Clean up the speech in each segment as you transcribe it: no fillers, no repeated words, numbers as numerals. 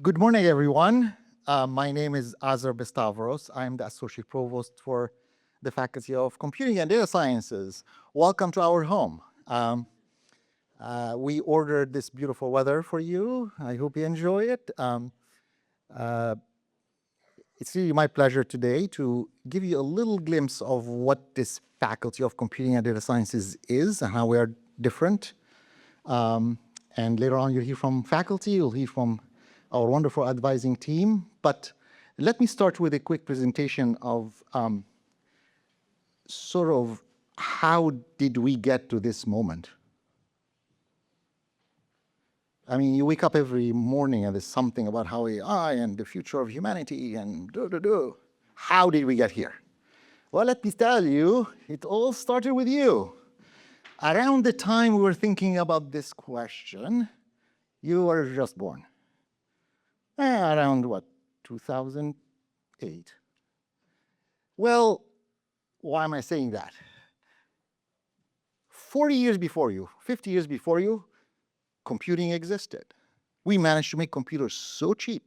Good morning, everyone. My name is Azer Bestavros. I'm the Associate Provost for the Faculty of Computing and Data Sciences. Welcome to our home. We ordered this beautiful weather for you. I hope you enjoy it. It's really my pleasure today to give you a little glimpse of what this Faculty of Computing and Data Sciences is and how we are different. And later on, you'll hear from faculty, you'll hear from our wonderful advising team. But let me start with a quick presentation of sort of how did we get to this moment? I mean, you wake up every morning and there's something about how AI and the future of humanity and do. How did we get here? Well, let me tell you, it all started with you. Around the time we were thinking about this question, you were just born. Around what, 2008? Well, why am I saying that? 40 years before you, 50 years before you, computing existed. We managed to make computers so cheap.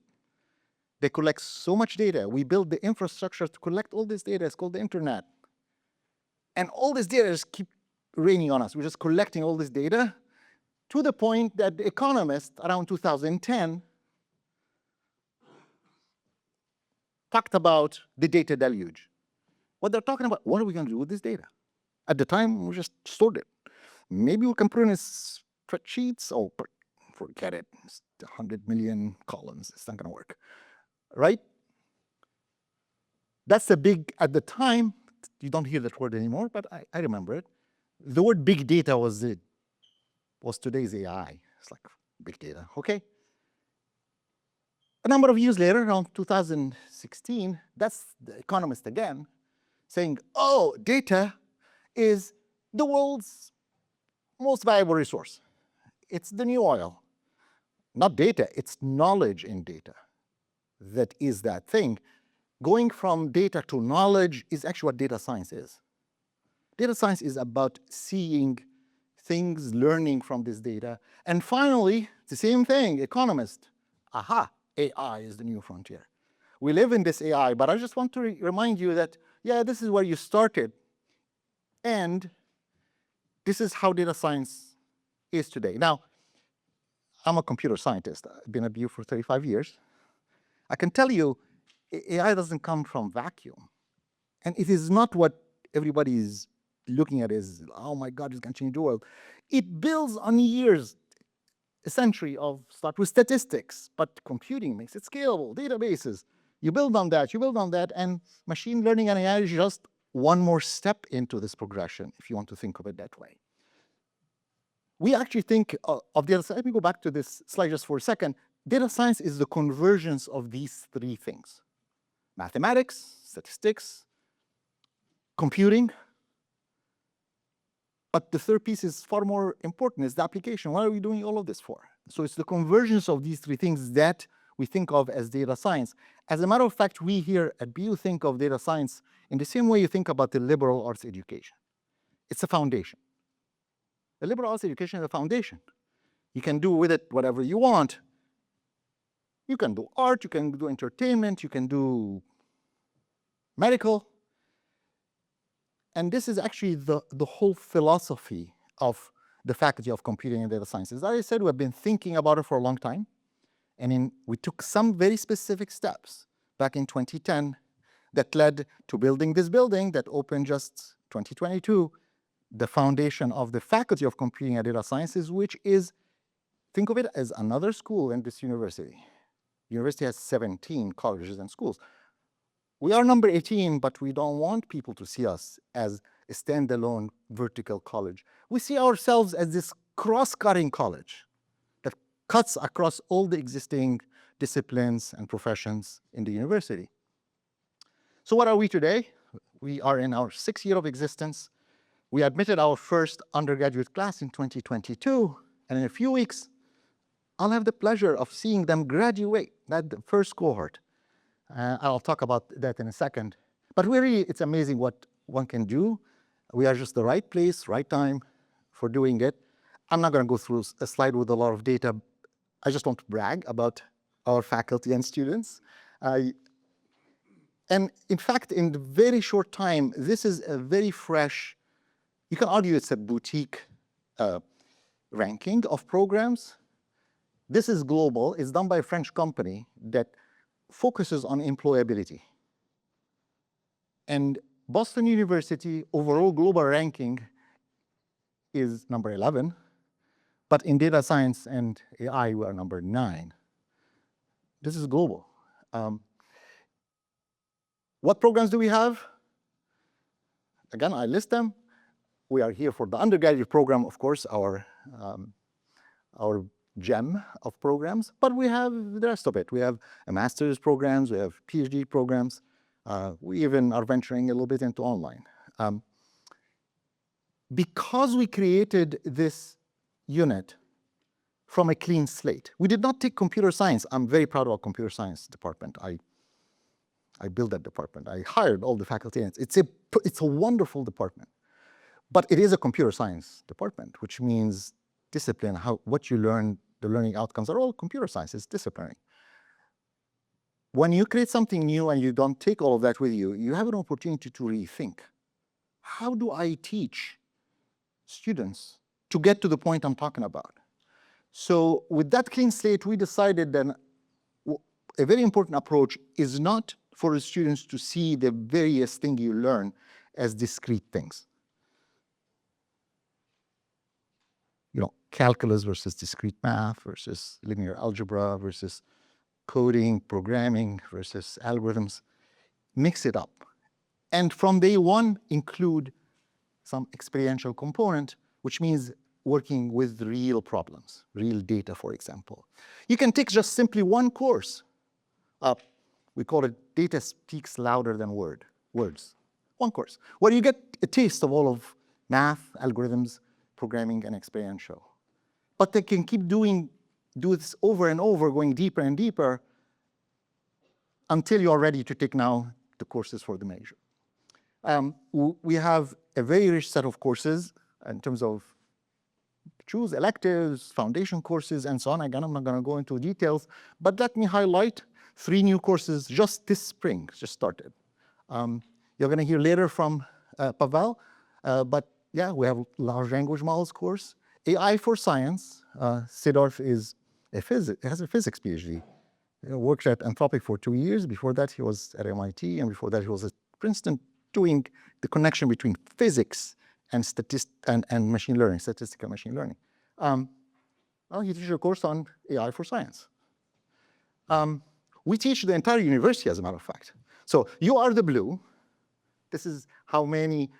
They collect so much data. We built the infrastructure to collect all this data. It's called the internet. And all this data just keep raining on us. We're just collecting all this data to the point that the economists around 2010 talked about the data deluge. What they're talking about, what are we going to do with this data? At the time, we just stored it. Maybe we can put it in spreadsheets. Oh, forget it. It's 100 million columns. It's not going to work, right? That's a big, at the time, you don't hear that word anymore, but I remember it. The word big data was today's AI. It's like big data, okay? A number of years later, around 2016, that's the economist again, saying, oh, data is the world's most valuable resource. It's the new oil. Not data, it's knowledge in data that is that thing. Going from data to knowledge is actually what data science is. Data science is about seeing things, learning from this data. And finally, the same thing, economist, aha, AI is the new frontier. We live in this AI, but I just want to remind you that, yeah, this is where you started. And this is how data science is today. Now, I'm a computer scientist. I've been at BU for 35 years. I can tell you, AI doesn't come from vacuum. And it is not what everybody is looking at as, oh my God, it's going to change the world. It builds on years, a century of start with statistics, but computing makes it scalable, databases. You build on that, and machine learning and AI is just one more step into this progression, if you want to think of it that way. We actually think of data science. Let me go back to this slide just for a second. Data science is the convergence of these three things: mathematics, statistics, computing. But the third piece is far more important, is the application. What are we doing all of this for? So it's the convergence of these three things that we think of as data science. As a matter of fact, we here at BU think of data science in the same way you think about the liberal arts education. It's a foundation. The liberal arts education is a foundation. You can do with it whatever you want. You can do art, you can do entertainment, you can do medical. And this is actually the whole philosophy of the Faculty of Computing and Data Sciences. As I said, we've been thinking about it for a long time. And we took some very specific steps back in 2010 that led to building this building that opened just 2022, the foundation of the Faculty of Computing and Data Sciences, which is, think of it as another school in this university. The university has 17 colleges and schools. We are number 18, but we don't want people to see us as a standalone vertical college. We see ourselves as this cross-cutting college that cuts across all the existing disciplines and professions in the university. So what are we today? We are in our 6th year of existence. We admitted our first undergraduate class in 2022, and in a few weeks, I'll have the pleasure of seeing them graduate, that the first cohort. I'll talk about that in a second. But really, it's amazing what one can do. We are just the right place, right time for doing it. I'm not going to go through a slide with a lot of data. I just want to brag about our faculty and students. And in fact, in a very short time, this is a very fresh, you can argue it's a boutique ranking of programs. This is global. It's done by a French company that focuses on employability. And Boston University overall global ranking is number 11, but in data science and AI, we are number 9. This is global. What programs do we have? Again, I list them. We are here for the undergraduate program, of course, our gem of programs, but we have the rest of it. We have a master's programs, we have PhD programs. We even are venturing a little bit into online. Because we created this unit from a clean slate, we did not take computer science. I'm very proud of our computer science department. I built that department. I hired all the faculty. It's a wonderful department. But it is a computer science department, which means discipline, what you learn, the learning outcomes are all computer science. It's disciplinary. When you create something new and you don't take all of that with you, you have an opportunity to rethink. How do I teach students to get to the point I'm talking about? So with that clean slate, we decided then a very important approach is not for the students to see the various things you learn as discrete things. Calculus versus discrete math versus linear algebra versus coding, programming versus algorithms. Mix it up. And from day one, include some experiential component, which means working with real problems, real data, for example. You can take just simply one course. We call it Data Speaks Louder Than Words. One course, where you get a taste of all of math, algorithms, programming, and experiential. But they can keep do this over and over, going deeper and deeper until you're ready to take now the courses for the major. We have a very rich set of courses in terms of choose electives, foundation courses, and so on. Again, I'm not going to go into details, but let me highlight 3 new courses just this spring, just started. You're going to hear later from Pavel, but yeah, we have large language models course. AI for science. Sidorf has a physics PhD. He worked at Anthropic for 2 years. Before that, he was at MIT, and before that, he was at Princeton doing the connection between physics and machine learning, statistical machine learning. He teaches a course on AI for science. We teach the entire university, as a matter of fact. So you are the blue. This is how many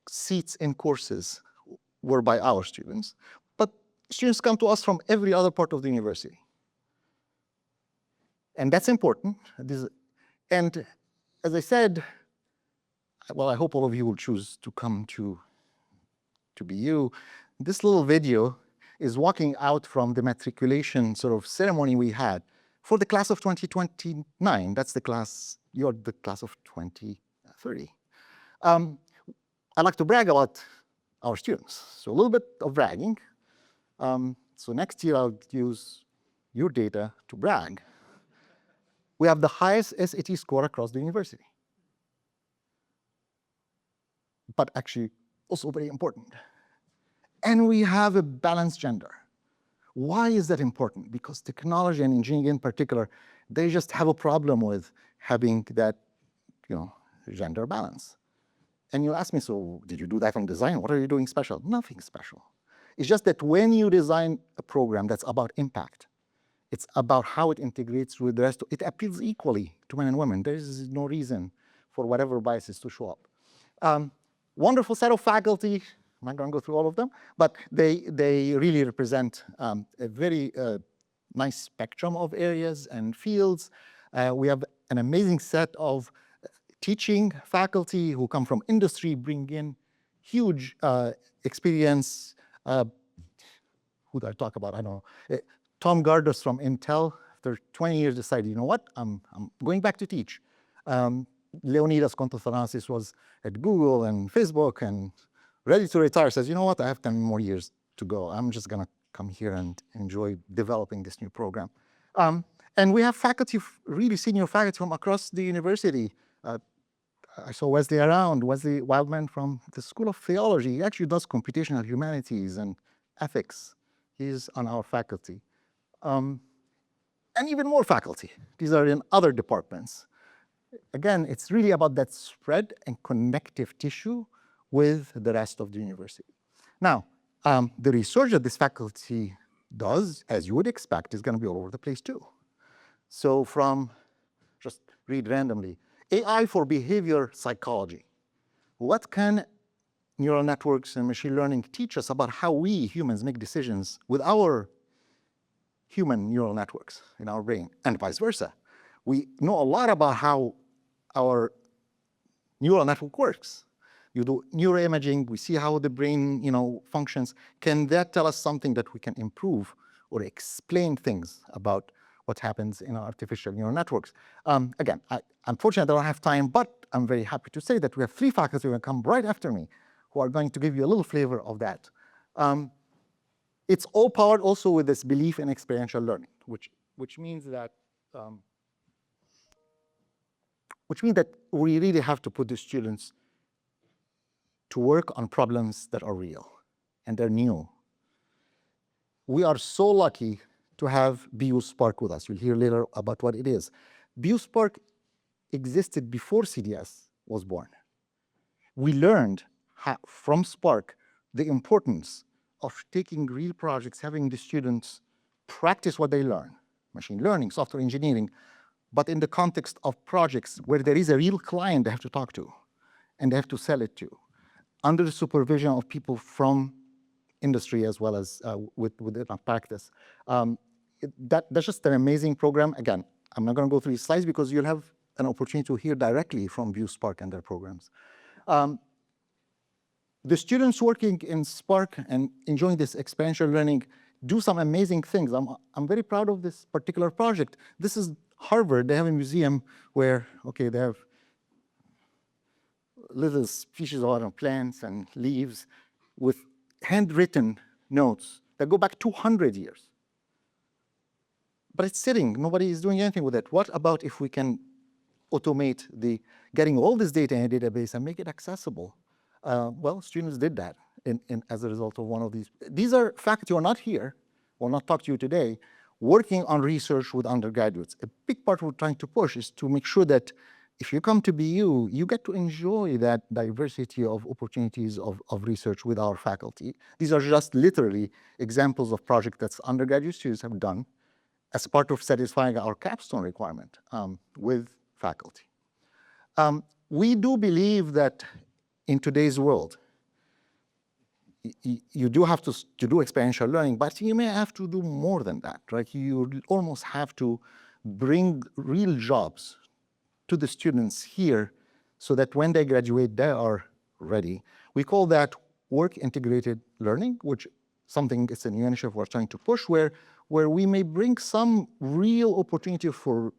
seats in courses were by our students. But students come to us from every other part of the university. And that's important. And as I said, well, I hope all of you will choose to come to BU. This little video is walking out from the matriculation sort of ceremony we had for the class of 2029. That's the class, you're the class of 2030. I like to brag about our students. So a little bit of bragging. So next year, I'll use your data to brag. We have the highest SAT score across the university. But actually, also very important. And we have a balanced gender. Why is that important? Because technology and engineering in particular, they just have a problem with having that, gender balance. And you ask me, so did you do that from design? What are you doing special? Nothing special. It's just that when you design a program that's about impact, it's about how it integrates with the rest. It appeals equally to men and women. There is no reason for whatever biases to show up. Wonderful set of faculty. I'm not going to go through all of them, but they really represent a very nice spectrum of areas and fields. We have an amazing set of teaching faculty who come from industry, bring in huge experience. Who do I talk about? I don't know. Tom Gardus from Intel, after 20 years, decided, you know what, I'm going back to teach. Leonidas Kontothanasis was at Google and Facebook and ready to retire, says, you know what, I have 10 more years to go. I'm just going to come here and enjoy developing this new program. And we have faculty, really senior faculty from across the university. I saw Wesley around, Wesley Wildman from the School of Theology. He actually does computational humanities and ethics. He's on our faculty. And even more faculty. These are in other departments. Again, it's really about that spread and connective tissue with the rest of the university. Now, the research that this faculty does, as you would expect, is going to be all over the place too. So from, just read randomly, AI for behavior psychology. What can neural networks and machine learning teach us about how we humans make decisions with our human neural networks in our brain, and vice versa? We know a lot about how our neural network works. You do neuroimaging, we see how the brain functions. Can that tell us something that we can improve or explain things about what happens in artificial neural networks? Again, unfortunately, I don't have time, but I'm very happy to say that we have 3 faculty who will come right after me who are going to give you a little flavor of that. It's all powered also with this belief in experiential learning, which means that we really have to put the students to work on problems that are real and they're new. We are so lucky to have BU Spark with us. You'll hear later about what it is. BU Spark existed before CDS was born. We learned from Spark the importance of taking real projects, having the students practice what they learn, machine learning, software engineering, but in the context of projects where there is a real client they have to talk to and they have to sell it to, under the supervision of people from industry as well as within our practice. That's just an amazing program. Again, I'm not going to go through these slides because you'll have an opportunity to hear directly from BU Spark and their programs. The students working in Spark and enjoying this experiential learning do some amazing things. I'm very proud of this particular project. This is Harvard. They have a museum where, okay, they have little species of plants and leaves with handwritten notes that go back 200 years. But it's sitting, nobody is doing anything with it. What about if we can automate getting all this data in a database and make it accessible? Well, students did that as a result of one of these. These are faculty who are not here, will not talk to you today, working on research with undergraduates. A big part we're trying to push is to make sure that if you come to BU, you get to enjoy that diversity of opportunities of research with our faculty. These are just literally examples of projects that undergraduate students have done as part of satisfying our capstone requirement with faculty. We do believe that in today's world, you do have to do experiential learning, but you may have to do more than that, right? You almost have to bring real jobs to the students here so that when they graduate, they are ready. We call that work-integrated learning, which something is a new initiative we're trying to push, where we may bring some real opportunity for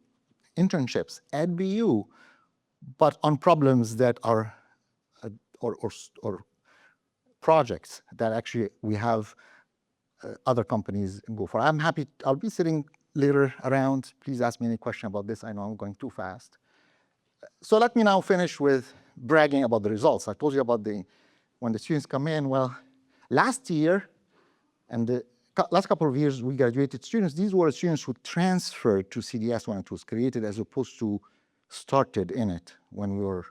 internships at BU, but on problems that are, or projects that actually we have other companies go for. I'm happy, I'll be sitting later around. Please ask me any question about this. I know I'm going too fast. So let me now finish with bragging about the results. I told you about when the students come in. Well, last year and the last couple of years, we graduated students. These were students who transferred to CDS when it was created as opposed to started in it when we were.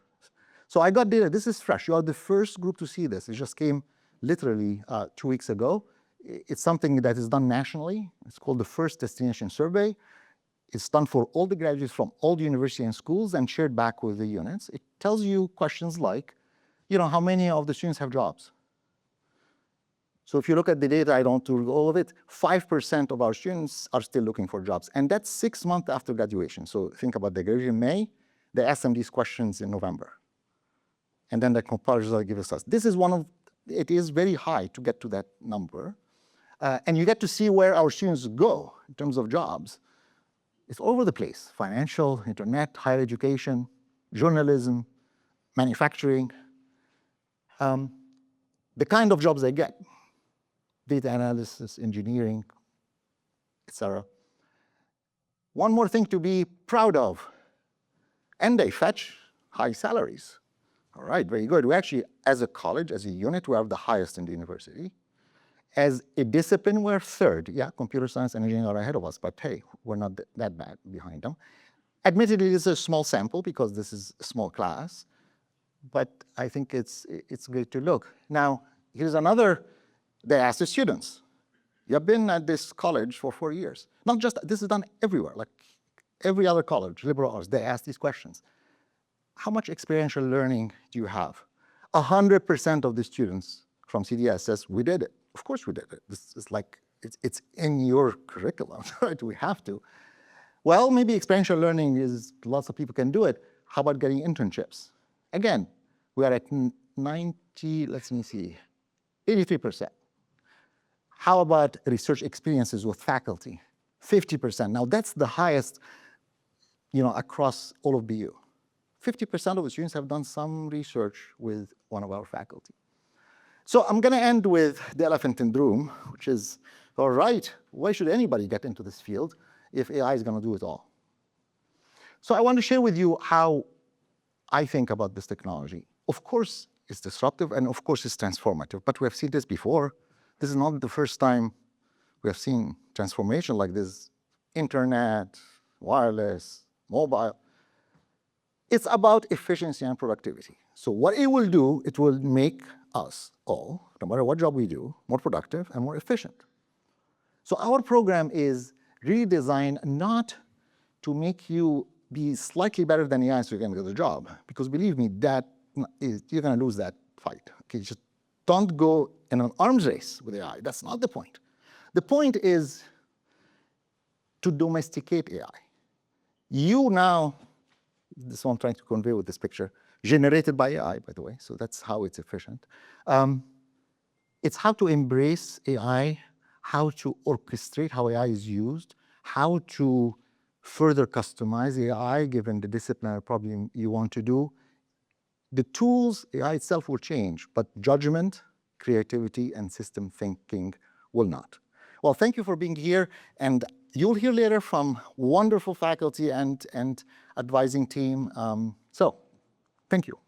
So I got data. This is fresh. You are the first group to see this. It just came literally 2 weeks ago. It's something that is done nationally. It's called the First Destination Survey. It's done for all the graduates from all the universities and schools and shared back with the units. It tells you questions like, how many of the students have jobs? So if you look at the data, I don't do all of it, 5% of our students are still looking for jobs. And that's 6 months after graduation. So think about they graduate in May, they ask them these questions in November. And then the comparisons are given us. This is it is very high to get to that number. And you get to see where our students go in terms of jobs. It's all over the place: financial, internet, higher education, journalism, manufacturing. The kind of jobs they get: data analysis, engineering, etc. One more thing to be proud of. And they fetch high salaries. All right, very good. We actually, as a college, as a unit, we are the highest in the university. As a discipline, we're third. Yeah, computer science and engineering are ahead of us, but hey, we're not that bad behind them. Admittedly, this is a small sample because this is a small class, but I think it's great to look. Now, here's another, they asked the students. You've been at this college for 4 years. Not just, this is done everywhere, like every other college, liberal arts, they ask these questions. How much experiential learning do you have? 100% of the students from CDS says, we did it. Of course we did it. This is like, it's in your curriculum, right? We have to. Well, maybe experiential learning is, lots of people can do it. How about getting internships? Again, we are at 90, let me see, 83%. How about research experiences with faculty? 50%. Now that's the highest, across all of BU. 50% of the students have done some research with one of our faculty. So I'm going to end with the elephant in the room, which is, all right, why should anybody get into this field if AI is going to do it all? So I want to share with you how I think about this technology. Of course, it's disruptive, and of course, it's transformative, but we have seen this before. This is not the first time we have seen transformation like this. Internet, wireless, mobile. It's about efficiency and productivity. So what it will do, it will make us all, no matter what job we do, more productive and more efficient. So our program is really designed not to make you be slightly better than AI so you can get a job, because believe me, you're going to lose that fight. Okay, just don't go in an arms race with AI. That's not the point. The point is to domesticate AI. You now, this is what I'm trying to convey with this picture, generated by AI, by the way, so that's how it's efficient. It's how to embrace AI, how to orchestrate how AI is used, how to further customize AI given the disciplinary problem you want to do. The tools, AI itself will change, but judgment, creativity, and system thinking will not. Well, thank you for being here, and you'll hear later from wonderful faculty and advising team. So, thank you.